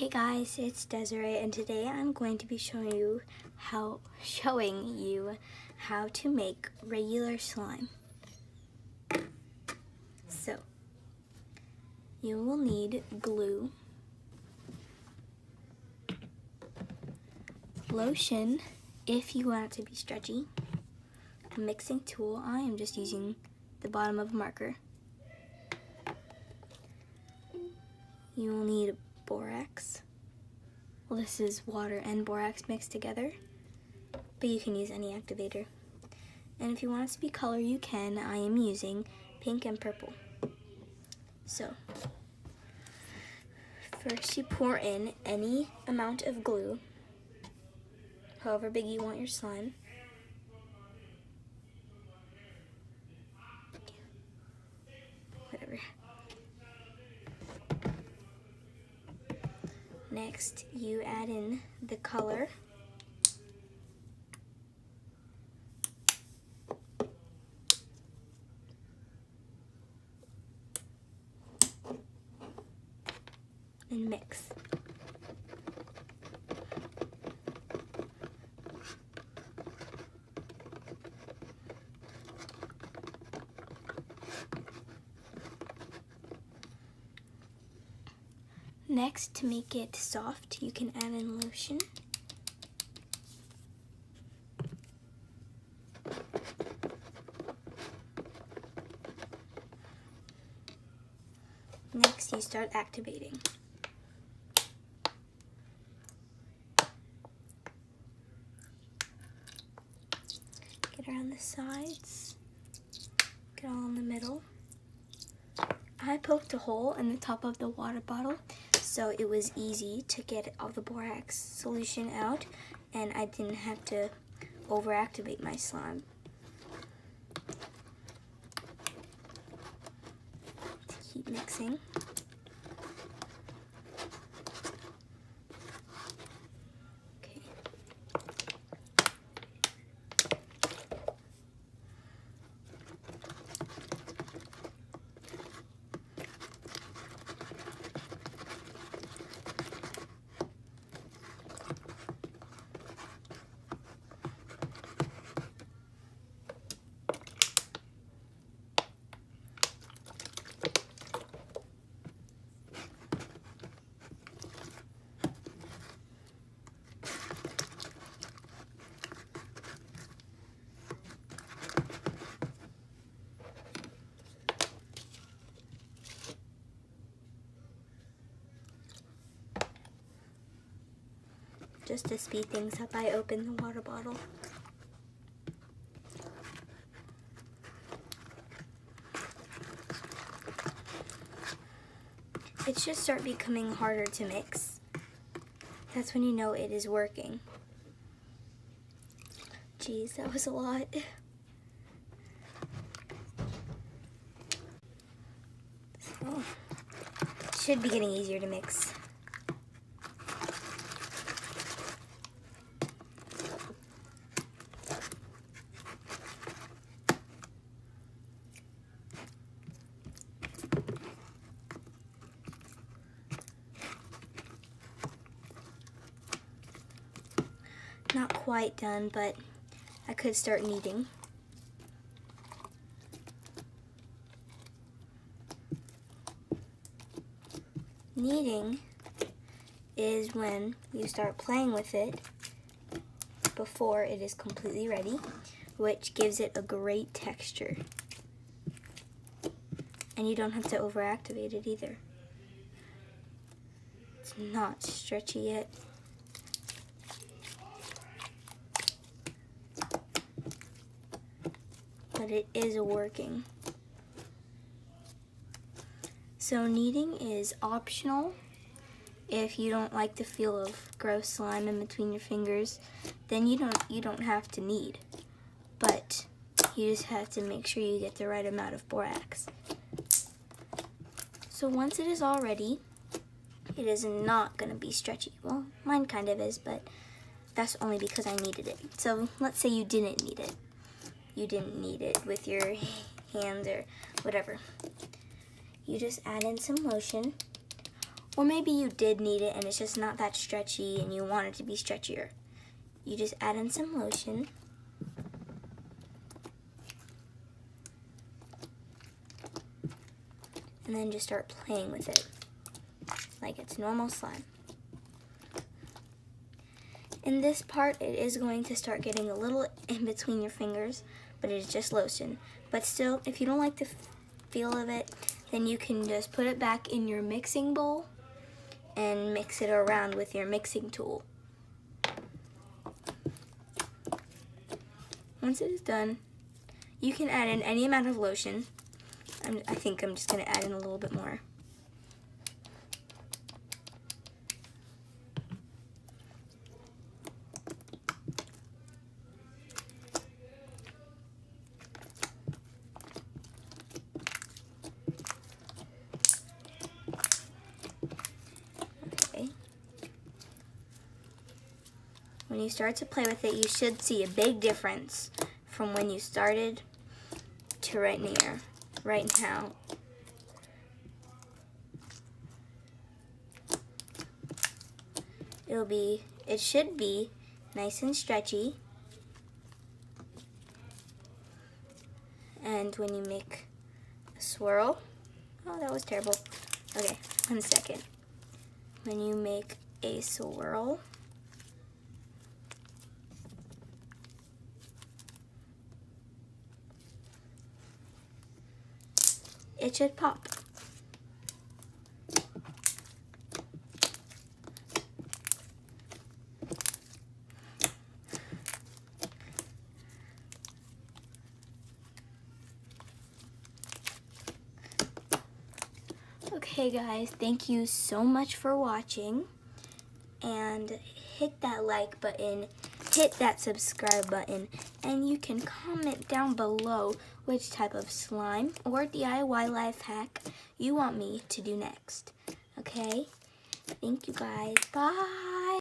Hey guys, it's Desiree, and today I'm going to be showing you how to make regular slime. So, you will need glue, lotion if you want it to be stretchy, a mixing tool. I am just using the bottom of a marker. You will need borax. Well, this is water and borax mixed together, but you can use any activator. And if you want it to be color, you can. I am using pink and purple. So, first you pour in any amount of glue, however big you want your slime. Whatever. Next, you add in the color. And mix. Next, to make it soft, you can add in lotion. Next, you start activating. Get around the sides, get all in the middle. I poked a hole in the top of the water bottle, so it was easy to get all the borax solution out, and I didn't have to overactivate my slime. Keep mixing. Just to speed things up, I opened the water bottle. It should start becoming harder to mix. That's when you know it is working. Geez, that was a lot. So, it should be getting easier to mix. Not quite done, but I could start kneading. Kneading is when you start playing with it before it is completely ready, which gives it a great texture. And you don't have to overactivate it either. It's not stretchy yet. But it is working. So kneading is optional. If you don't like the feel of gross slime in between your fingers, then you don't have to knead. But you just have to make sure you get the right amount of borax. So once it is all ready, it is not going to be stretchy. Well, mine kind of is, but that's only because I kneaded it. So let's say you didn't knead it. You didn't knead it with your hands or whatever. You just add in some lotion, Or maybe you did need it and it's just not that stretchy and you want it to be stretchier. You just add in some lotion. And then just start playing with it like it's normal slime. In this part, it is going to start getting a little in between your fingers, but it is just lotion. But still, if you don't like the feel of it, then you can just put it back in your mixing bowl and mix it around with your mixing tool. Once it is done, you can add in any amount of lotion. I think I'm just going to add in a little bit more. Okay. When you start to play with it, you should see a big difference from when you started to right now. It should be nice and stretchy. And when you make a swirl, oh, that was terrible. Okay, 1 second. When you make a swirl, it should pop. Okay guys, thank you so much for watching, and hit that like button, hit that subscribe button, and you can comment down below which type of slime or DIY life hack you want me to do next. Okay? Thank you guys. Bye!